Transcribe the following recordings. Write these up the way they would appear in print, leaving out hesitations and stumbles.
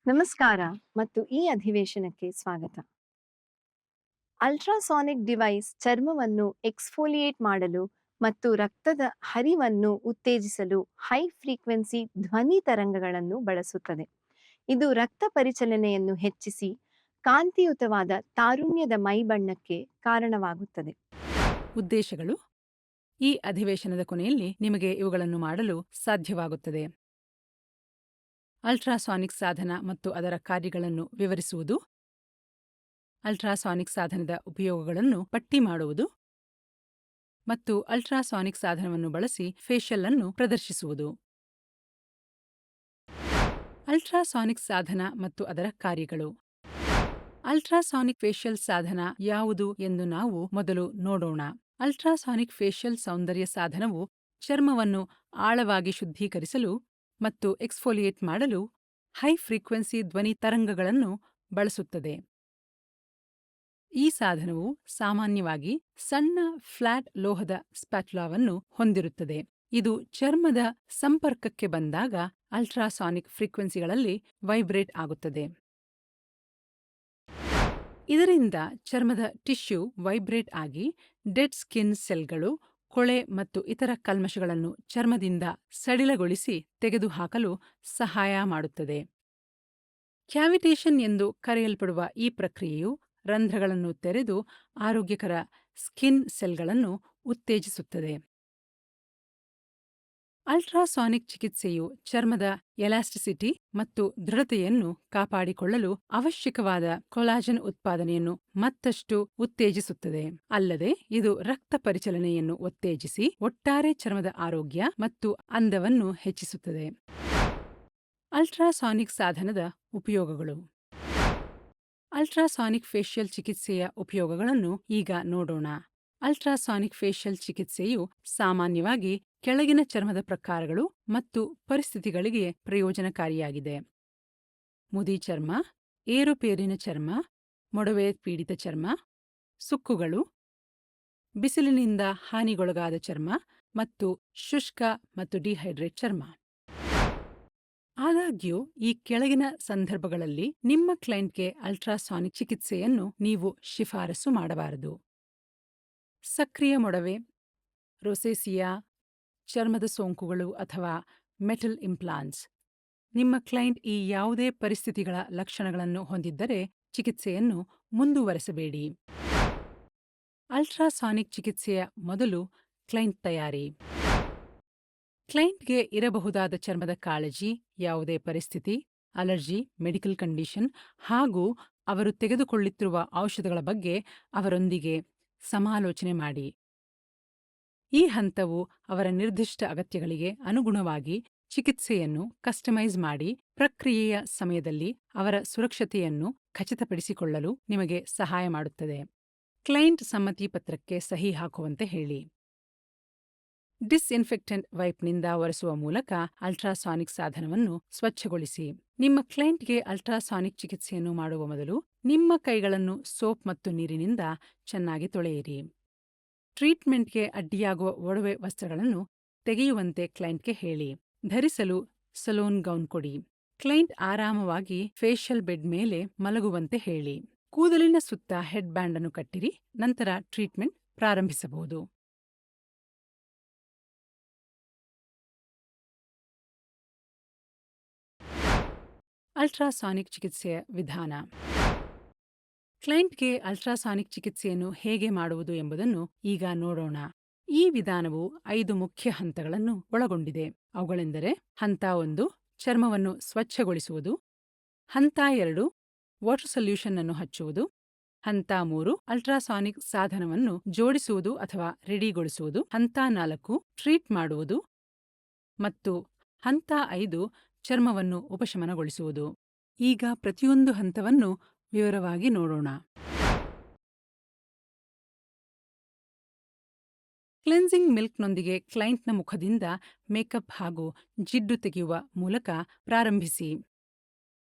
ನಮಸ್ಕಾರ ಮತ್ತು ಈ ಅಧಿವೇಶನಕ್ಕೆ ಸ್ವಾಗತ. ಅಲ್ಟ್ರಾಸಾನಿಕ್ ಡಿವೈಸ್ ಚರ್ಮವನ್ನು ಎಕ್ಸ್ಫೋಲಿಯೇಟ್ ಮಾಡಲು ಮತ್ತು ರಕ್ತದ ಹರಿವನ್ನು ಉತ್ತೇಜಿಸಲು ಹೈ ಫ್ರೀಕ್ವೆನ್ಸಿ ಧ್ವನಿ ತರಂಗಗಳನ್ನು ಬಳಸುತ್ತದೆ. ಇದು ರಕ್ತ ಪರಿಚಲನೆಯನ್ನು ಹೆಚ್ಚಿಸಿ ಕಾಂತಿಯುತವಾದ ತಾರುಣ್ಯದ ಮೈಬಣ್ಣಕ್ಕೆ ಕಾರಣವಾಗುತ್ತದೆ. ಉದ್ದೇಶಗಳು: ಈ ಅಧಿವೇಶನದ ಕೊನೆಯಲ್ಲಿ ನಿಮಗೆ ಇವುಗಳನ್ನು ಮಾಡಲು ಸಾಧ್ಯವಾಗುತ್ತದೆ. ಅಲ್ಟ್ರಾಸಾನಿಕ್ ಸಾಧನ ಮತ್ತು ಅದರ ಕಾರ್ಯಗಳನ್ನು ವಿವರಿಸುವುದು, ಅಲ್ಟ್ರಾಸಾನಿಕ್ ಸಾಧನದ ಉಪಯೋಗಗಳನ್ನು ಪಟ್ಟಿ ಮಾಡುವುದು ಮತ್ತು ಅಲ್ಟ್ರಾಸಾನಿಕ್ ಸಾಧನವನ್ನು ಬಳಸಿ ಫೇಶಿಯಲ್ ಅನ್ನು ಪ್ರದರ್ಶಿಸುವುದು. ಅಲ್ಟ್ರಾಸಾನಿಕ್ ಸಾಧನ ಮತ್ತು ಅದರ ಕಾರ್ಯಗಳು. ಅಲ್ಟ್ರಾಸಾನಿಕ್ ಫೇಶಿಯಲ್ ಸಾಧನ ಯಾವುದು ಎಂದು ನಾವು ಮೊದಲು ನೋಡೋಣ. ಅಲ್ಟ್ರಾಸಾನಿಕ್ ಫೇಶಿಯಲ್ ಸೌಂದರ್ಯ ಸಾಧನವು ಚರ್ಮವನ್ನು ಆಳವಾಗಿ ಶುದ್ಧೀಕರಿಸಲು ಮತ್ತು ಎಕ್ಸ್ಫೋಲಿಯೇಟ್ ಮಾಡಲು ಹೈ ಫ್ರೀಕ್ವೆನ್ಸಿ ಧ್ವನಿ ತರಂಗಗಳನ್ನು ಬಳಸುತ್ತದೆ. ಈ ಸಾಧನವು ಸಾಮಾನ್ಯವಾಗಿ ಸಣ್ಣ ಫ್ಲಾಟ್ ಲೋಹದ ಸ್ಪ್ಯಾಟುಲಾವನ್ನು ಹೊಂದಿರುತ್ತದೆ. ಇದು ಚರ್ಮದ ಸಂಪರ್ಕಕ್ಕೆ ಬಂದಾಗ ಅಲ್ಟ್ರಾಸಾನಿಕ್ ಫ್ರೀಕ್ವೆನ್ಸಿಗಳಲ್ಲಿ ವೈಬ್ರೇಟ್ ಆಗುತ್ತದೆ. ಇದರಿಂದ ಚರ್ಮದ ಟಿಶ್ಯೂ ವೈಬ್ರೇಟ್ ಆಗಿ ಡೆಡ್ ಸ್ಕಿನ್ ಸೆಲ್ಗಳು, ಕೊಳೆ ಮತ್ತು ಇತರ ಕಲ್ಮಶಗಳನ್ನು ಚರ್ಮದಿಂದ ಸಡಿಲಗೊಳಿಸಿ ತೆಗೆದುಹಾಕಲು ಸಹಾಯ ಮಾಡುತ್ತದೆ. ಕ್ಯಾವಿಟೇಷನ್ ಎಂದು ಕರೆಯಲ್ಪಡುವ ಈ ಪ್ರಕ್ರಿಯೆಯು ರಂಧ್ರಗಳನ್ನು ತೆರೆದು ಆರೋಗ್ಯಕರ ಸ್ಕಿನ್ ಸೆಲ್ಗಳನ್ನು ಉತ್ತೇಜಿಸುತ್ತದೆ. ಅಲ್ಟ್ರಾಸಾನಿಕ್ ಚಿಕಿತ್ಸೆಯು ಚರ್ಮದ ಎಲಾಸ್ಟಿಸಿಟಿ ಮತ್ತು ದೃಢತೆಯನ್ನು ಕಾಪಾಡಿಕೊಳ್ಳಲು ಅವಶ್ಯಕವಾದ ಕೊಲಾಜನ್ ಉತ್ಪಾದನೆಯನ್ನು ಮತ್ತಷ್ಟು ಉತ್ತೇಜಿಸುತ್ತದೆ. ಅಲ್ಲದೆ ಇದು ರಕ್ತ ಪರಿಚಲನೆಯನ್ನು ಉತ್ತೇಜಿಸಿ ಒಟ್ಟಾರೆ ಚರ್ಮದ ಆರೋಗ್ಯ ಮತ್ತು ಅಂದವನ್ನು ಹೆಚ್ಚಿಸುತ್ತದೆ. ಅಲ್ಟ್ರಾಸಾನಿಕ್ ಸಾಧನದ ಉಪಯೋಗಗಳು. ಅಲ್ಟ್ರಾಸಾನಿಕ್ ಫೇಶಿಯಲ್ ಚಿಕಿತ್ಸೆಯ ಉಪಯೋಗಗಳನ್ನು ಈಗ ನೋಡೋಣ. ಅಲ್ಟ್ರಾಸಾನಿಕ್ ಫೇಶಿಯಲ್ ಚಿಕಿತ್ಸೆಯು ಸಾಮಾನ್ಯವಾಗಿ ಕೆಳಗಿನ ಚರ್ಮದ ಪ್ರಕಾರಗಳು ಮತ್ತು ಪರಿಸ್ಥಿತಿಗಳಿಗೆ ಪ್ರಯೋಜನಕಾರಿಯಾಗಿದೆ: ಮುದಿ ಚರ್ಮ, ಏರುಪೇರಿನ ಚರ್ಮ, ಮೊಡವೆ ಪೀಡಿತ ಚರ್ಮ, ಸುಕ್ಕುಗಳು, ಬಿಸಿಲಿನಿಂದ ಹಾನಿಗೊಳಗಾದ ಚರ್ಮ ಮತ್ತು ಶುಷ್ಕ ಮತ್ತು ಡಿಹೈಡ್ರೇಟ್ ಚರ್ಮ. ಆದಾಗ್ಯೂ ಈ ಕೆಳಗಿನ ಸಂದರ್ಭಗಳಲ್ಲಿ ನಿಮ್ಮ ಕ್ಲೈಂಟ್ಗೆ ಅಲ್ಟ್ರಾಸಾನಿಕ್ ಚಿಕಿತ್ಸೆಯನ್ನು ನೀವು ಶಿಫಾರಸು ಮಾಡಬಾರದು: ಸಕ್ರಿಯ ಮೊಡವೆ, ರೊಸೇಸಿಯಾ, ಚರ್ಮದ ಸೋಂಕುಗಳು ಅಥವಾ ಮೆಟಲ್ ಇಂಪ್ಲಾಂಟ್ಸ್. ನಿಮ್ಮ ಕ್ಲೈಂಟ್ ಈ ಯಾವುದೇ ಪರಿಸ್ಥಿತಿಗಳ ಲಕ್ಷಣಗಳನ್ನು ಹೊಂದಿದ್ದರೆ ಚಿಕಿತ್ಸೆಯನ್ನು ಮುಂದುವರೆಸಬೇಡಿ. ಅಲ್ಟ್ರಾಸಾನಿಕ್ ಚಿಕಿತ್ಸೆಯ ಮೊದಲು ಕ್ಲೈಂಟ್ ತಯಾರಿ. ಕ್ಲೈಂಟ್ಗೆ ಇರಬಹುದಾದ ಚರ್ಮದ ಕಾಳಜಿ, ಯಾವುದೇ ಪರಿಸ್ಥಿತಿ, ಅಲರ್ಜಿ, ಮೆಡಿಕಲ್ ಕಂಡೀಷನ್ ಹಾಗೂ ಅವರು ತೆಗೆದುಕೊಳ್ಳುತ್ತಿರುವ ಔಷಧಗಳ ಬಗ್ಗೆ ಅವರೊಂದಿಗೆ ಸಮಾಲೋಚನೆ ಮಾಡಿ. ಈ ಹಂತವು ಅವರ ನಿರ್ದಿಷ್ಟ ಅಗತ್ಯಗಳಿಗೆ ಅನುಗುಣವಾಗಿ ಚಿಕಿತ್ಸೆಯನ್ನು ಕಸ್ಟಮೈಸ್ ಮಾಡಿ ಪ್ರಕ್ರಿಯೆಯ ಸಮಯದಲ್ಲಿ ಅವರ ಸುರಕ್ಷತೆಯನ್ನು ಖಚಿತಪಡಿಸಿಕೊಳ್ಳಲು ನಿಮಗೆ ಸಹಾಯ ಮಾಡುತ್ತದೆ. ಕ್ಲೈಂಟ್ ಸಮ್ಮತಿ ಪತ್ರಕ್ಕೆ ಸಹಿ ಹಾಕುವಂತೆ ಹೇಳಿ. ಡಿಸ್ಇನ್ಫೆಕ್ಟೆಂಟ್ ವೈಪ್ನಿಂದ ಒರೆಸುವ ಮೂಲಕ ಅಲ್ಟ್ರಾಸಾನಿಕ್ ಸಾಧನವನ್ನು ಸ್ವಚ್ಛಗೊಳಿಸಿ. ನಿಮ್ಮ ಕ್ಲೈಂಟ್ಗೆ ಅಲ್ಟ್ರಾಸಾನಿಕ್ ಚಿಕಿತ್ಸೆಯನ್ನು ಮಾಡುವ ಮೊದಲು ನಿಮ್ಮ ಕೈಗಳನ್ನು ಸೋಪ್ ಮತ್ತು ನೀರಿನಿಂದ ಚೆನ್ನಾಗಿ ತೊಳೆಯಿರಿ. ಟ್ರೀಟ್ಮೆಂಟ್ಗೆ ಅಡ್ಡಿಯಾಗುವ ಒಡವೆ ವಸ್ತ್ರಗಳನ್ನು ತೆಗೆಯುವಂತೆ ಕ್ಲೈಂಟ್ಗೆ ಹೇಳಿ. ಧರಿಸಲು ಸಲೂನ್ ಗೌನ್ ಕೊಡಿ. ಕ್ಲೈಂಟ್ ಆರಾಮವಾಗಿ ಫೇಶಿಯಲ್ ಬೆಡ್ ಮೇಲೆ ಮಲಗುವಂತೆ ಹೇಳಿ. ಕೂದಲಿನ ಸುತ್ತ ಹೆಡ್ ಬ್ಯಾಂಡ್ ಅನ್ನು ಕಟ್ಟಿರಿ. ನಂತರ ಟ್ರೀಟ್ಮೆಂಟ್ ಪ್ರಾರಂಭಿಸಬಹುದು. ಅಲ್ಟ್ರಾಸಾನಿಕ್ ಚಿಕಿತ್ಸೆಯ ವಿಧಾನ. ಕ್ಲೈಂಟ್ಗೆ ಅಲ್ಟ್ರಾಸಾನಿಕ್ ಚಿಕಿತ್ಸೆಯನ್ನು ಹೇಗೆ ಮಾಡುವುದು ಎಂಬುದನ್ನು ಈಗ ನೋಡೋಣ. ಈ ವಿಧಾನವು 5 ಮುಖ್ಯ ಹಂತಗಳನ್ನು ಒಳಗೊಂಡಿದೆ. ಅವುಗಳೆಂದರೆ: ಹಂತ 1 ಚರ್ಮವನ್ನು ಸ್ವಚ್ಛಗೊಳಿಸುವುದು, ಹಂತ 2 ವಾಟರ್ ಸೊಲ್ಯೂಷನ್ ಅನ್ನು ಹಚ್ಚುವುದು, ಹಂತ 3 ಅಲ್ಟ್ರಾಸಾನಿಕ್ ಸಾಧನವನ್ನು ಜೋಡಿಸುವುದು ಅಥವಾ ರೆಡಿಗೊಳಿಸುವುದು, ಹಂತ 4 ಟ್ರೀಟ್ ಮಾಡುವುದು ಮತ್ತು ಹಂತ 5 ಚರ್ಮವನ್ನು ಉಪಶಮನಗೊಳಿಸುವುದು. ಈಗ ಪ್ರತಿಯೊಂದು ಹಂತವನ್ನು ವಿವರವಾಗಿ ನೋಡೋಣ. ಕ್ಲೆನ್ಸಿಂಗ್ ಮಿಲ್ಕ್ನೊಂದಿಗೆ ಕ್ಲೈಂಟ್ನ ಮುಖದಿಂದ ಮೇಕಪ್ ಹಾಗೂ ಜಿಡ್ಡು ತೆಗೆಯುವ ಮೂಲಕ ಪ್ರಾರಂಭಿಸಿ.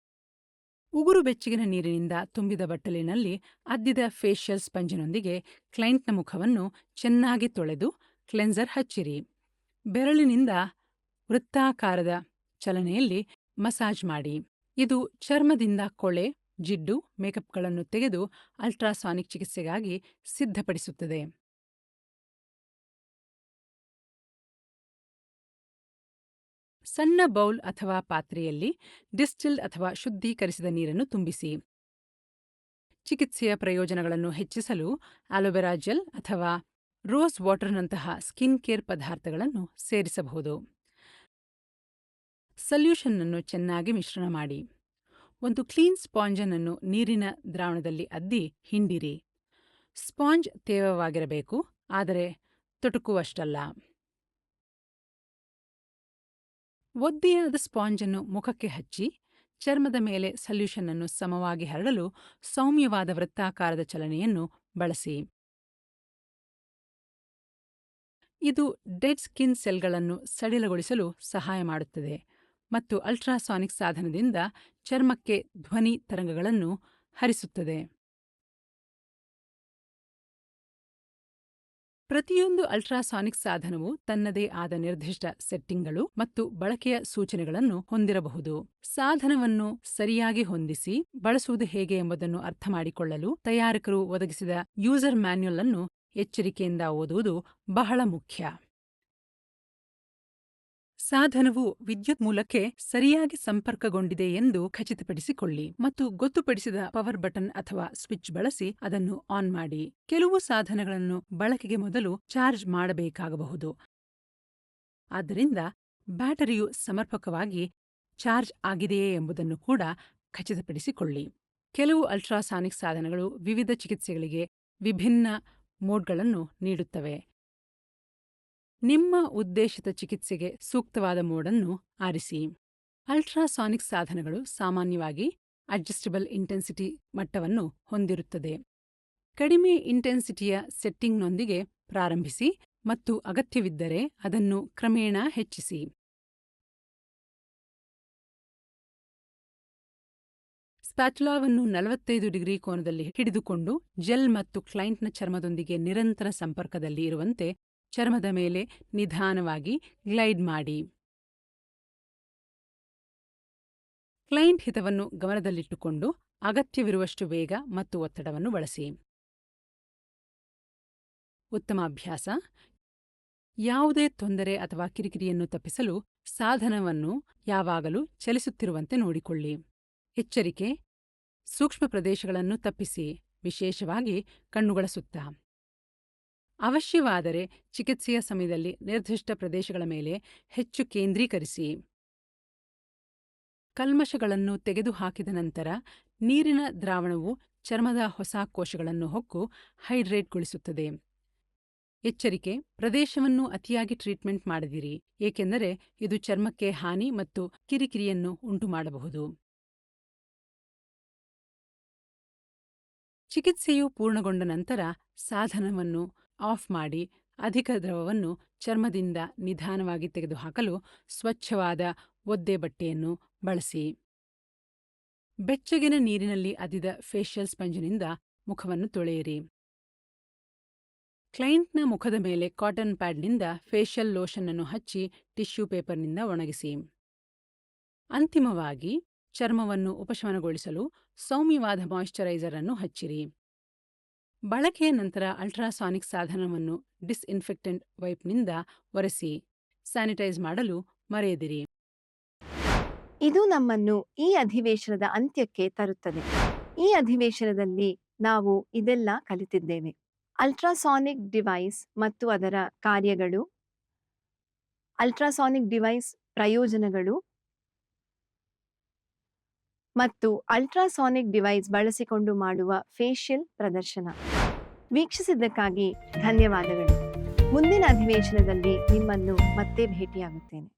ಉಗುರು ಬೆಚ್ಚಗಿನ ನೀರಿನಿಂದ ತುಂಬಿದ ಬಟ್ಟಲಿನಲ್ಲಿ ಅದ್ದಿದ ಫೇಶಿಯಲ್ ಸ್ಪಂಜಿನೊಂದಿಗೆ ಕ್ಲೈಂಟ್ನ ಮುಖವನ್ನು ಚೆನ್ನಾಗಿ ತೊಳೆದು ಕ್ಲೆನ್ಸರ್ ಹಚ್ಚಿರಿ. ಬೆರಳಿನಿಂದ ವೃತ್ತಾಕಾರದ ಚಲನೆಯಲ್ಲಿ ಮಸಾಜ್ ಮಾಡಿ. ಇದು ಚರ್ಮದಿಂದ ಕೊಳೆ, ಜಿಡ್ಡು, ಮೇಕಪ್ಗಳನ್ನು ತೆಗೆದು ಅಲ್ಟ್ರಾಸಾನಿಕ್ ಚಿಕಿತ್ಸೆಗಾಗಿ ಸಿದ್ಧಪಡಿಸುತ್ತದೆ. ಸಣ್ಣ ಬೌಲ್ ಅಥವಾ ಪಾತ್ರೆಯಲ್ಲಿ ಡಿಸ್ಟಿಲ್ಡ್ ಅಥವಾ ಶುದ್ಧೀಕರಿಸಿದ ನೀರನ್ನು ತುಂಬಿಸಿ. ಚಿಕಿತ್ಸೆಯ ಪ್ರಯೋಜನಗಳನ್ನು ಹೆಚ್ಚಿಸಲು ಆಲೋವೆರಾ ಜೆಲ್ ಅಥವಾ ರೋಸ್ ವಾಟರ್ನಂತಹ ಸ್ಕಿನ್ ಕೇರ್ ಪದಾರ್ಥಗಳನ್ನು ಸೇರಿಸಬಹುದು. ಸಲ್ಯೂಷನ್ ಅನ್ನು ಚೆನ್ನಾಗಿ ಮಿಶ್ರಣ ಮಾಡಿ. ಒಂದು ಕ್ಲೀನ್ ಸ್ಪಾಂಜನ್ನು ನೀರಿನ ದ್ರಾವಣದಲ್ಲಿ ಅದ್ದಿ ಹಿಂಡಿರಿ. ಸ್ಪಾಂಜ್ ತೇವವಾಗಿರಬೇಕು, ಆದರೆ ತೊಟುಕುವಷ್ಟಲ್ಲ. ಒದ್ದೆಯಾದ ಸ್ಪಾಂಜನ್ನು ಮುಖಕ್ಕೆ ಹಚ್ಚಿ ಚರ್ಮದ ಮೇಲೆ ಸಲ್ಯೂಷನ್ ಅನ್ನು ಸಮವಾಗಿ ಹರಡಲು ಸೌಮ್ಯವಾದ ವೃತ್ತಾಕಾರದ ಚಲನೆಯನ್ನು ಬಳಸಿ. ಇದು ಡೆಡ್ ಸ್ಕಿನ್ ಸೆಲ್ಗಳನ್ನು ಸಡಿಲಗೊಳಿಸಲು ಸಹಾಯ ಮಾಡುತ್ತದೆ ಮತ್ತು ಅಲ್ಟ್ರಾಸಾನಿಕ್ ಸಾಧನದಿಂದ ಚರ್ಮಕ್ಕೆ ಧ್ವನಿ ತರಂಗಗಳನ್ನು ಹರಿಸುತ್ತದೆ. ಪ್ರತಿಯೊಂದು ಅಲ್ಟ್ರಾಸಾನಿಕ್ ಸಾಧನವು ತನ್ನದೇ ಆದ ನಿರ್ದಿಷ್ಟ ಸೆಟ್ಟಿಂಗ್ಗಳು ಮತ್ತು ಬಳಕೆಯ ಸೂಚನೆಗಳನ್ನು ಹೊಂದಿರಬಹುದು. ಸಾಧನವನ್ನು ಸರಿಯಾಗಿ ಹೊಂದಿಸಿ ಬಳಸುವುದು ಹೇಗೆ ಎಂಬುದನ್ನು ಅರ್ಥಮಾಡಿಕೊಳ್ಳಲು ತಯಾರಕರು ಒದಗಿಸಿದ ಯೂಸರ್ ಮ್ಯಾನ್ಯುಯಲ್ ಅನ್ನು ಎಚ್ಚರಿಕೆಯಿಂದ ಓದುವುದು ಬಹಳ ಮುಖ್ಯ. ಸಾಧನವು ವಿದ್ಯುತ್ ಮೂಲಕ್ಕೆ ಸರಿಯಾಗಿ ಸಂಪರ್ಕಗೊಂಡಿದೆ ಎಂದು ಖಚಿತಪಡಿಸಿಕೊಳ್ಳಿ ಮತ್ತು ಗೊತ್ತುಪಡಿಸಿದ ಪವರ್ ಬಟನ್ ಅಥವಾ ಸ್ವಿಚ್ ಬಳಸಿ ಅದನ್ನು ಆನ್ ಮಾಡಿ. ಕೆಲವು ಸಾಧನಗಳನ್ನು ಬಳಕೆಗೆ ಮೊದಲು ಚಾರ್ಜ್ ಮಾಡಬೇಕಾಗಬಹುದು, ಆದ್ದರಿಂದ ಬ್ಯಾಟರಿಯು ಸಮರ್ಪಕವಾಗಿ ಚಾರ್ಜ್ ಆಗಿದೆಯೇ ಎಂಬುದನ್ನು ಕೂಡ ಖಚಿತಪಡಿಸಿಕೊಳ್ಳಿ. ಕೆಲವು ಅಲ್ಟ್ರಾಸಾನಿಕ್ ಸಾಧನಗಳು ವಿವಿಧ ಚಿಕಿತ್ಸೆಗಳಿಗೆ ವಿಭಿನ್ನ ಮೋಡ್ಗಳನ್ನು ನೀಡುತ್ತವೆ. ನಿಮ್ಮ ಉದ್ದೇಶಿತ ಚಿಕಿತ್ಸೆಗೆ ಸೂಕ್ತವಾದ ಮೋಡನ್ನು ಆರಿಸಿ. ಅಲ್ಟ್ರಾಸಾನಿಕ್ ಸಾಧನಗಳು ಸಾಮಾನ್ಯವಾಗಿ ಅಡ್ಜಸ್ಟಬಲ್ ಇಂಟೆನ್ಸಿಟಿ ಮಟ್ಟವನ್ನು ಹೊಂದಿರುತ್ತದೆ. ಕಡಿಮೆ ಇಂಟೆನ್ಸಿಟಿಯ ಸೆಟ್ಟಿಂಗ್ನೊಂದಿಗೆ ಪ್ರಾರಂಭಿಸಿ ಮತ್ತು ಅಗತ್ಯವಿದ್ದರೆ ಅದನ್ನು ಕ್ರಮೇಣ ಹೆಚ್ಚಿಸಿ. ಸ್ಪ್ಯಾಟುಲಾವನ್ನು 45 ಡಿಗ್ರಿ ಕೋನದಲ್ಲಿ ಹಿಡಿದುಕೊಂಡು ಜೆಲ್ ಮತ್ತು ಕ್ಲೈಂಟ್ನ ಚರ್ಮದೊಂದಿಗೆ ನಿರಂತರ ಸಂಪರ್ಕದಲ್ಲಿ ಇರುವಂತೆ ಚರ್ಮದ ಮೇಲೆ ನಿಧಾನವಾಗಿ ಗ್ಲೈಡ್ ಮಾಡಿ. ಕ್ಲೈಂಟ್ ಹಿತವನ್ನು ಗಮನದಲ್ಲಿಟ್ಟುಕೊಂಡು ಅಗತ್ಯವಿರುವಷ್ಟು ವೇಗ ಮತ್ತು ಒತ್ತಡವನ್ನು ಬಳಸಿ. ಉತ್ತಮ ಅಭ್ಯಾಸ. ಯಾವುದೇ ತೊಂದರೆ ಅಥವಾ ಕಿರಿಕಿರಿಯನ್ನು ತಪ್ಪಿಸಲು ಸಾಧನವನ್ನು ಯಾವಾಗಲೂ ಚಲಿಸುತ್ತಿರುವಂತೆ ನೋಡಿಕೊಳ್ಳಿ. ಎಚ್ಚರಿಕೆ: ಸೂಕ್ಷ್ಮ ಪ್ರದೇಶಗಳನ್ನು ತಪ್ಪಿಸಿ, ವಿಶೇಷವಾಗಿ ಕಣ್ಣುಗಳ ಸುತ್ತ. ಅವಶ್ಯವಾದರೆ ಚಿಕಿತ್ಸೆಯ ಸಮಯದಲ್ಲಿ ನಿರ್ದಿಷ್ಟ ಪ್ರದೇಶಗಳ ಮೇಲೆ ಹೆಚ್ಚು ಕೇಂದ್ರೀಕರಿಸಿ. ಕಲ್ಮಶಗಳನ್ನು ತೆಗೆದುಹಾಕಿದ ನಂತರ ನೀರಿನ ದ್ರಾವಣವು ಚರ್ಮದ ಹೊಸ ಕೋಶಗಳನ್ನು ಹೊಕ್ಕು ಹೈಡ್ರೇಟ್ಗೊಳಿಸುತ್ತದೆ. ಎಚ್ಚರಿಕೆ: ಪ್ರದೇಶವನ್ನು ಅತಿಯಾಗಿ ಟ್ರೀಟ್ಮೆಂಟ್ ಮಾಡದಿರಿ, ಏಕೆಂದರೆ ಇದು ಚರ್ಮಕ್ಕೆ ಹಾನಿ ಮತ್ತು ಕಿರಿಕಿರಿಯನ್ನು ಉಂಟುಮಾಡಬಹುದು. ಚಿಕಿತ್ಸೆಯು ಪೂರ್ಣಗೊಂಡ ನಂತರ ಸಾಧನವನ್ನು ಆಫ್ ಮಾಡಿ ಅಧಿಕ ದ್ರವವನ್ನು ಚರ್ಮದಿಂದ ನಿಧಾನವಾಗಿ ತೆಗೆದುಹಾಕಲು ಸ್ವಚ್ಛವಾದ ಒದ್ದೆ ಬಟ್ಟೆಯನ್ನು ಬಳಸಿ. ಬೆಚ್ಚಗಿನ ನೀರಿನಲ್ಲಿ ಅದ್ದಿದ ಫೇಶಿಯಲ್ ಸ್ಪಂಜಿನಿಂದ ಮುಖವನ್ನು ತೊಳೆಯಿರಿ. ಕ್ಲೈಂಟ್ನ ಮುಖದ ಮೇಲೆ ಕಾಟನ್ ಪ್ಯಾಡ್ನಿಂದ ಫೇಶಿಯಲ್ ಲೋಷನ್ ಅನ್ನು ಹಚ್ಚಿ ಟಿಶ್ಯೂ ಪೇಪರ್ನಿಂದ ಒಣಗಿಸಿ. ಅಂತಿಮವಾಗಿ ಚರ್ಮವನ್ನು ಉಪಶಮನಗೊಳಿಸಲು ಸೌಮ್ಯವಾದ ಮಾಯಿಶ್ಚರೈಸರ್ ಅನ್ನು ಹಚ್ಚಿರಿ. ಬಳಕೆಯ ನಂತರ ಅಲ್ಟ್ರಾಸಾನಿಕ್ ಸಾಧನವನ್ನು ಡಿಸ್ಇನ್ಫೆಕ್ಟೆಂಟ್ ವೈಪ್ನಿಂದ ಒರೆಸಿ. ಸ್ಯಾನಿಟೈಸ್ ಮಾಡಲು ಮರೆಯದಿರಿ. ಇದು ನಮ್ಮನ್ನು ಈ ಅಧಿವೇಶನದ ಅಂತ್ಯಕ್ಕೆ ತರುತ್ತದೆ. ಈ ಅಧಿವೇಶನದಲ್ಲಿ ನಾವು ಇದೆಲ್ಲ ಕಲಿತಿದ್ದೇವೆ: ಅಲ್ಟ್ರಾಸಾನಿಕ್ ಡಿವೈಸ್ ಮತ್ತು ಅದರ ಕಾರ್ಯಗಳು, ಅಲ್ಟ್ರಾಸಾನಿಕ್ ಡಿವೈಸ್ ಪ್ರಯೋಜನಗಳು ಮತ್ತು ಅಲ್ಟ್ರಾಸಾನಿಕ್ ಡಿವೈಸ್ ಬಳಸಿಕೊಂಡು ಮಾಡುವ ಫೇಶಿಯಲ್ ಪ್ರದರ್ಶನ. ವೀಕ್ಷಿಸಿದ್ದಕ್ಕಾಗಿ ಧನ್ಯವಾದಗಳು. ಮುಂದಿನ ಅಧಿವೇಶನದಲ್ಲಿ ನಿಮ್ಮನ್ನು ಮತ್ತೆ ಭೇಟಿಯಾಗುತ್ತೇನೆ.